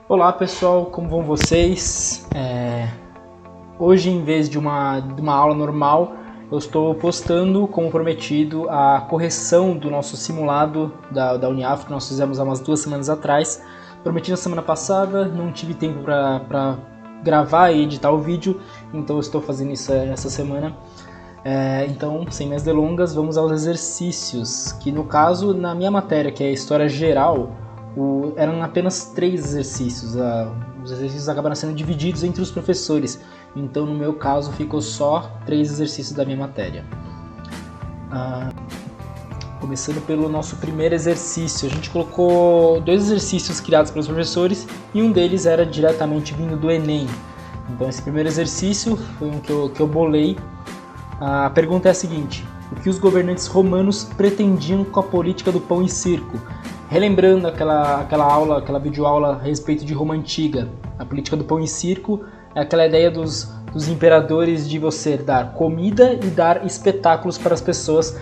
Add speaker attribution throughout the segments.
Speaker 1: Olá pessoal, como vão vocês? Hoje, em vez de uma aula normal, eu estou postando, como prometido, a correção do nosso simulado da Uniaf que nós fizemos há umas 2 semanas atrás. Prometi na semana passada, não tive tempo para gravar e editar o vídeo, então eu estou fazendo isso essa semana. Então, sem mais delongas, vamos aos exercícios, que no caso, na minha matéria, que é História Geral, eram apenas 3 exercícios. Os exercícios acabaram sendo divididos entre os professores, então no meu caso ficou só 3 exercícios da minha matéria. Começando pelo nosso primeiro exercício, a gente colocou 2 exercícios criados pelos professores e um deles era diretamente vindo do Enem. Então esse primeiro exercício foi um que eu bolei. A pergunta é a seguinte: o que os governantes romanos pretendiam com a política do pão e circo? Relembrando aquela videoaula a respeito de Roma Antiga, a política do pão e circo é aquela ideia dos imperadores de você dar comida e dar espetáculos para as pessoas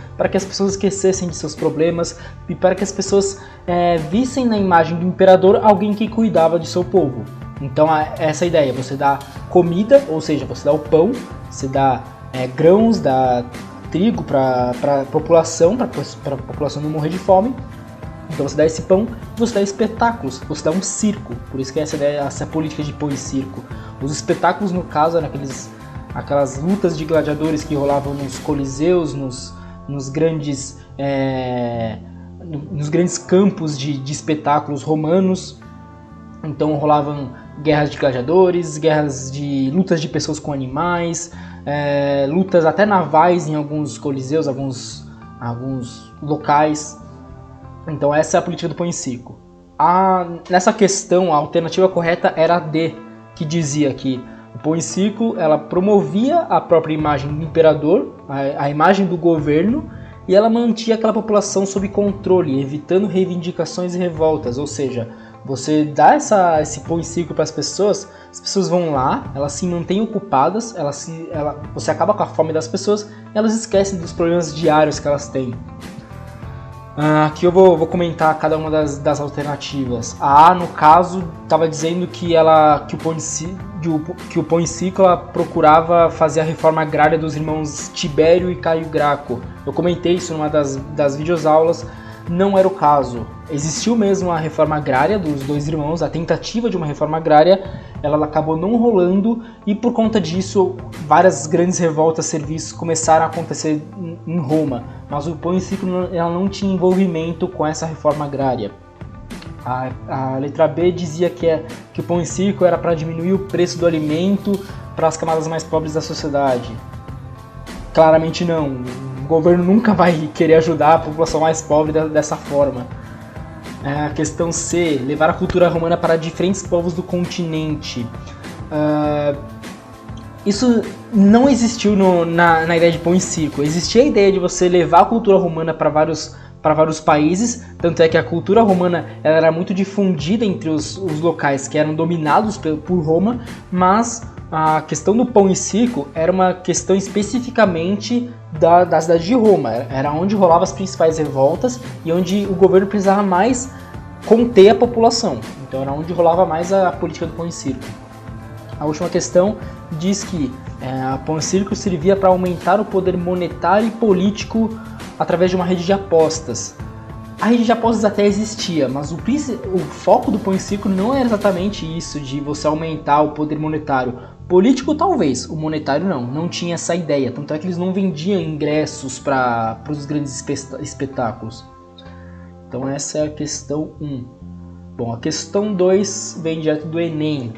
Speaker 1: esquecessem de seus problemas e para que as pessoas vissem na imagem do imperador alguém que cuidava de seu povo. Então essa ideia, você dá comida, ou seja, você dá o pão, você dá grãos, dá trigo para a população não morrer de fome. Então você dá esse pão e você dá espetáculos, você dá um circo. Por isso que essa política de pão e circo. Os espetáculos, no caso, eram aquelas lutas de gladiadores que rolavam nos coliseus, nos grandes campos de espetáculos romanos. Então rolavam guerras de gladiadores, lutas de pessoas com animais, lutas até navais em alguns coliseus, alguns locais. Então essa é a política do pão e circo. Nessa questão, a alternativa correta era a D, que dizia que o pão e circo ela promovia a própria imagem do imperador, a imagem do governo, e ela mantinha aquela população sob controle, evitando reivindicações e revoltas. Ou seja, você dá esse pão e circo para as pessoas vão lá, elas se mantêm ocupadas, você acaba com a fome das pessoas, elas esquecem dos problemas diários que elas têm. Aqui eu vou comentar cada uma das alternativas. A A, no caso, estava dizendo que o pão e circo ela procurava fazer a reforma agrária dos irmãos Tibério e Caio Graco. Eu comentei isso numa das videoaulas. Não era o caso. Existiu mesmo a reforma agrária dos 2 irmãos, a tentativa de uma reforma agrária, ela acabou não rolando e por conta disso várias grandes revoltas serviços começaram a acontecer em Roma, mas o pão e circo ela não tinha envolvimento com essa reforma agrária. A letra B dizia que o pão e circo era para diminuir o preço do alimento para as camadas mais pobres da sociedade. Claramente não. O governo nunca vai querer ajudar a população mais pobre dessa forma. A questão C, levar a cultura romana para diferentes povos do continente. Isso não existiu na ideia de pão e circo. Existia a ideia de você levar a cultura romana para vários países, tanto é que a cultura romana ela era muito difundida entre os locais que eram dominados por Roma, mas a questão do pão e circo era uma questão especificamente da cidade de Roma. Era onde rolavam as principais revoltas e onde o governo precisava mais conter a população. Então era onde rolava mais a política do pão e circo. A última questão diz que o pão e circo servia para aumentar o poder monetário e político através de uma rede de apostas. A rede de apostas até existia, mas o foco do pão e circo não era exatamente isso, de você aumentar o poder monetário. Político talvez, o monetário não tinha essa ideia, tanto é que eles não vendiam ingressos para os grandes espetáculos. Então essa é a questão 1. Bom, a questão 2 vem direto do Enem.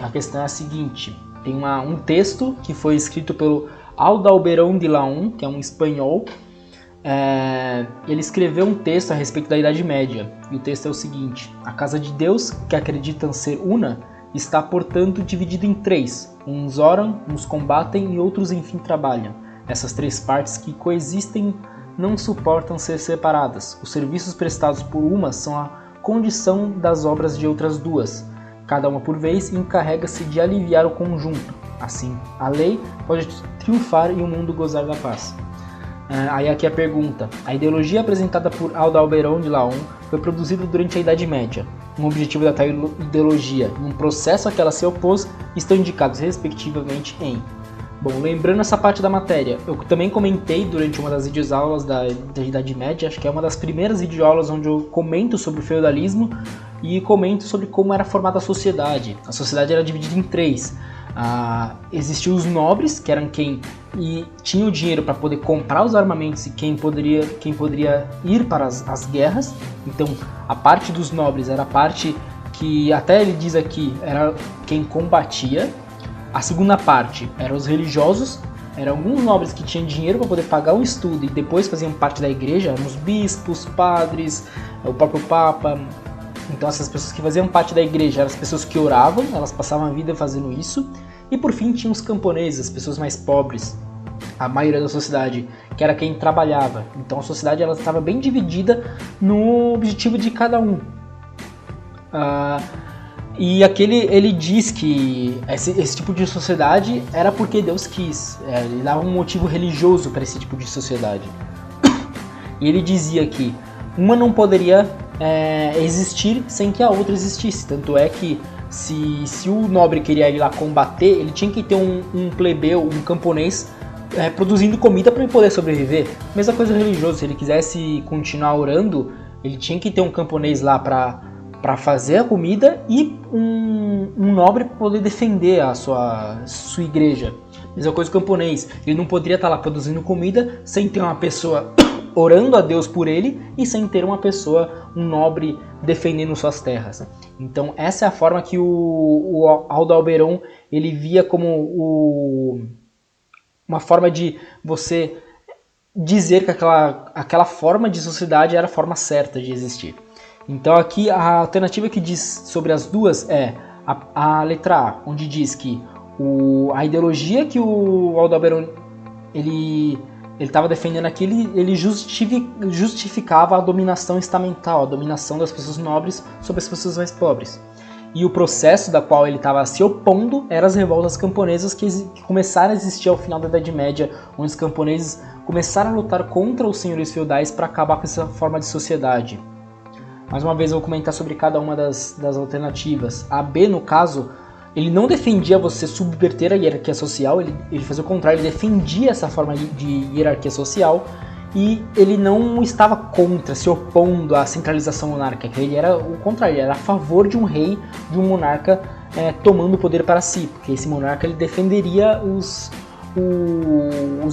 Speaker 1: A questão é a seguinte: tem um texto que foi escrito pelo Adalberón de Laun, que é um espanhol. Ele escreveu um texto a respeito da Idade Média, e o texto é o seguinte: a casa de Deus, que acreditam ser una, está, portanto, dividida em 3. Uns oram, uns combatem e outros, enfim, trabalham. Essas 3 partes que coexistem não suportam ser separadas. Os serviços prestados por uma são a condição das obras de outras 2. Cada uma por vez encarrega-se de aliviar o conjunto. Assim, a lei pode triunfar e o mundo gozar da paz. Aí aqui a pergunta: a ideologia apresentada por Adalberon de Laon foi produzida durante a Idade Média. Um objetivo da tal ideologia e um processo a que ela se opôs estão indicados respectivamente em... Bom, lembrando essa parte da matéria, eu também comentei durante uma das videoaulas da Idade Média, acho que é uma das primeiras videoaulas onde eu comento sobre o feudalismo e comento sobre como era formada a sociedade. A sociedade era dividida em três. Existiam os nobres, que eram quem tinha o dinheiro para poder comprar os armamentos e quem poderia ir para as guerras. Então, a parte dos nobres era a parte que, até ele diz aqui, era quem combatia. A segunda parte eram os religiosos, eram alguns nobres que tinham dinheiro para poder pagar o estudo e depois faziam parte da igreja, eram os bispos, padres, o próprio papa. Então essas pessoas que faziam parte da igreja eram as pessoas que oravam, elas passavam a vida fazendo isso. E por fim tinha os camponeses, as pessoas mais pobres, a maioria da sociedade, que era quem trabalhava. Então a sociedade ela estava bem dividida no objetivo de cada um. E aqui ele diz que esse tipo de sociedade era porque Deus quis, ele dava um motivo religioso para esse tipo de sociedade. E ele dizia que uma não poderia existir sem que a outra existisse. Tanto é que se o nobre queria ir lá combater, ele tinha que ter um plebeu, um camponês produzindo comida para ele poder sobreviver. Mesma coisa religioso, se ele quisesse continuar orando, ele tinha que ter um camponês lá para fazer a comida e um nobre para poder defender a sua igreja. Mesma coisa o camponês, ele não poderia estar lá produzindo comida sem ter uma pessoa orando a Deus por ele e sem ter uma pessoa, um nobre, defendendo suas terras. Então essa é a forma que o Adalberon ele via como uma forma de você dizer que aquela forma de sociedade era a forma certa de existir. Então aqui a alternativa que diz sobre as duas é a letra A, onde diz que a ideologia que o Adalberon ele estava defendendo aqui, ele justificava a dominação estamental, a dominação das pessoas nobres sobre as pessoas mais pobres. E o processo da qual ele estava se opondo eram as revoltas camponesas que começaram a existir ao final da Idade Média, onde os camponeses começaram a lutar contra os senhores feudais para acabar com essa forma de sociedade. Mais uma vez eu vou comentar sobre cada uma das alternativas. A B, no caso, ele não defendia você subverter a hierarquia social, ele fazia o contrário, ele defendia essa forma de hierarquia social e ele não estava contra, se opondo à centralização monárquica. Ele era o contrário, ele era a favor de um rei, de um monarca tomando o poder para si, porque esse monarca ele defenderia os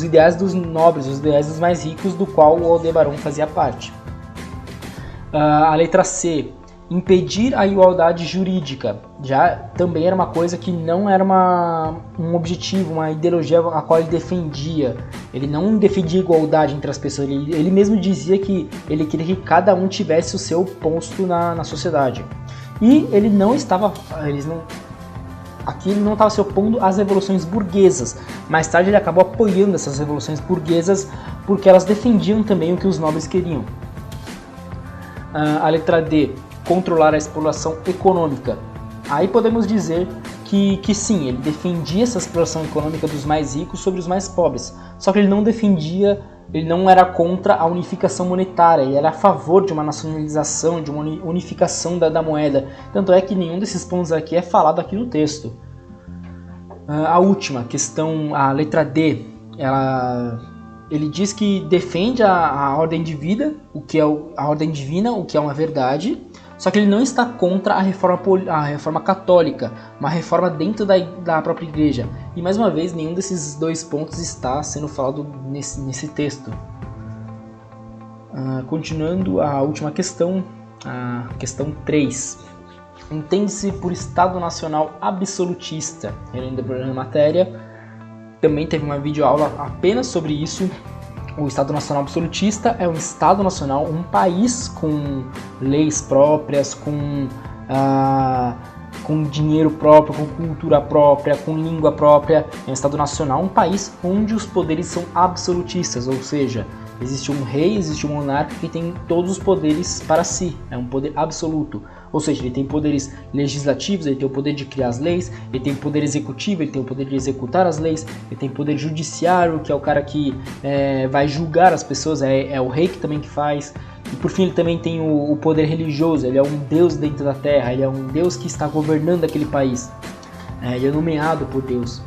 Speaker 1: ideais dos nobres, os ideais dos mais ricos, do qual o Aldebaran fazia parte. A letra C, impedir a igualdade jurídica, já também era uma coisa que não era um objetivo, uma ideologia a qual ele defendia. Ele não defendia igualdade entre as pessoas, ele mesmo dizia que ele queria que cada um tivesse o seu posto na sociedade. E ele não estava se opondo às revoluções burguesas. Mais tarde ele acabou apoiando essas revoluções burguesas porque elas defendiam também o que os nobres queriam. A letra D, controlar a exploração econômica. Aí podemos dizer que sim, ele defendia essa exploração econômica dos mais ricos sobre os mais pobres. Só que ele não era contra a unificação monetária, ele era a favor de uma nacionalização, de uma unificação da moeda. Tanto é que nenhum desses pontos aqui é falado aqui no texto. A última questão, a letra D, ele diz que defende a ordem de vida, o que é a ordem divina, o que é uma verdade, só que ele não está contra a reforma católica, uma reforma dentro da própria igreja. E mais uma vez, nenhum desses dois pontos está sendo falado nesse texto. Continuando, a última questão, a questão 3. Entende-se por Estado Nacional absolutista. Relembro a matéria. Também teve uma videoaula apenas sobre isso. O Estado Nacional absolutista é um Estado Nacional, um país com leis próprias, com dinheiro próprio, com cultura própria, com língua própria. É um Estado Nacional, um país onde os poderes são absolutistas, ou seja, existe um rei, existe um monarca que tem todos os poderes para si, é um poder absoluto. Ou seja, ele tem poderes legislativos, ele tem o poder de criar as leis, ele tem o poder executivo, ele tem o poder de executar as leis, ele tem o poder judiciário, que é o cara que vai julgar as pessoas, é o rei que também que faz. E por fim ele também tem o poder religioso, ele é um deus dentro da terra, ele é um deus que está governando aquele país, ele é nomeado por Deus.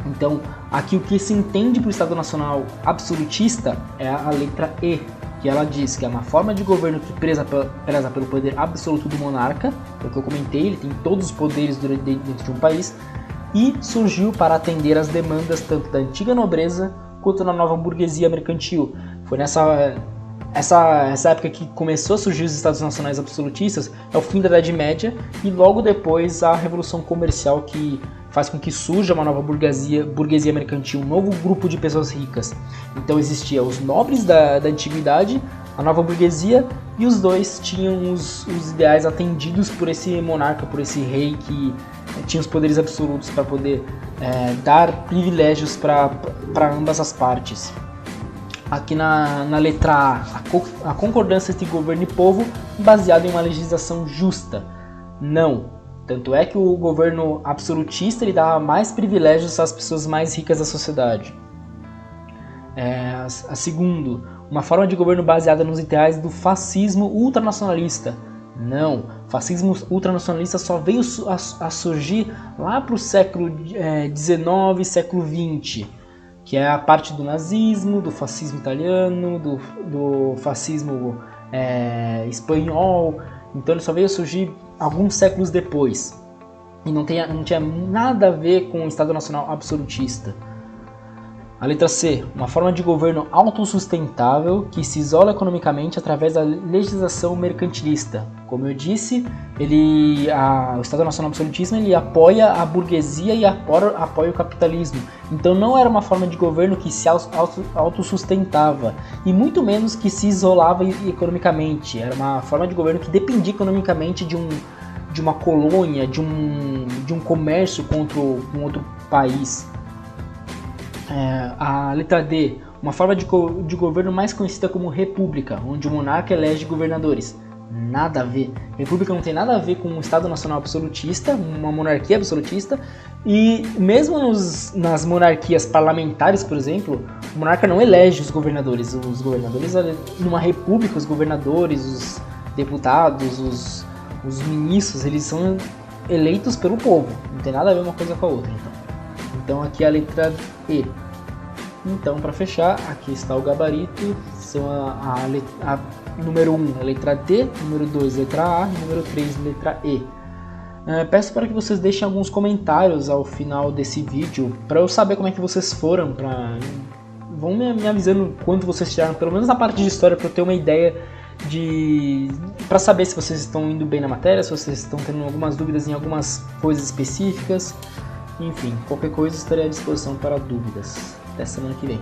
Speaker 1: Então aqui o que se entende para o Estado Nacional absolutista é a letra E, que ela diz que é uma forma de governo que preza pelo poder absoluto do monarca, é o que eu comentei, ele tem todos os poderes dentro de um país, e surgiu para atender às demandas tanto da antiga nobreza quanto da nova burguesia mercantil. Foi essa época que começou a surgir os Estados Nacionais absolutistas, é o fim da Idade Média, e logo depois a Revolução Comercial, que faz com que surja uma nova burguesia mercantil, um novo grupo de pessoas ricas. Então existia os nobres da antiguidade, a nova burguesia, e os dois tinham os ideais atendidos por esse monarca, por esse rei que tinha os poderes absolutos para poder dar privilégios para ambas as partes. Aqui na letra A concordância entre governo e povo baseada em uma legislação justa. Não. Tanto é que o governo absolutista ele dava mais privilégios às pessoas mais ricas da sociedade. A segundo, uma forma de governo baseada nos ideais do fascismo ultranacionalista. Não, fascismo ultranacionalista só veio a surgir lá para o século XIX, século XX. Que é a parte do nazismo, do fascismo italiano, do fascismo espanhol. Então ele só veio surgir alguns séculos depois. E não tinha nada a ver com o Estado Nacional absolutista. A letra C, uma forma de governo autossustentável que se isola economicamente através da legislação mercantilista. Como eu disse, o Estado Nacional Absolutista ele apoia a burguesia e apoia o capitalismo. Então não era uma forma de governo que se autossustentava e muito menos que se isolava economicamente. Era uma forma de governo que dependia economicamente de uma colônia, de um comércio com outro país. A letra D, uma forma de governo mais conhecida como república, onde o monarca elege governadores. Nada a ver. República não tem nada a ver com um Estado Nacional absolutista, uma monarquia absolutista, e mesmo nas monarquias parlamentares, por exemplo, o monarca não elege os governadores. Os governadores, numa república, os governadores, os deputados, os ministros, eles são eleitos pelo povo. Não tem nada a ver uma coisa com a outra, Então aqui a letra E. Então, para fechar, aqui está o gabarito. São a número 1, a letra D, número 2, letra A, número 3, letra E. Peço para que vocês deixem alguns comentários ao final desse vídeo, para eu saber como é que vocês foram. Vão me avisando quanto vocês tiraram, pelo menos na parte de história, para eu ter uma ideia para saber se vocês estão indo bem na matéria, se vocês estão tendo algumas dúvidas em algumas coisas específicas. Enfim, qualquer coisa estarei à disposição para dúvidas. Até semana que vem.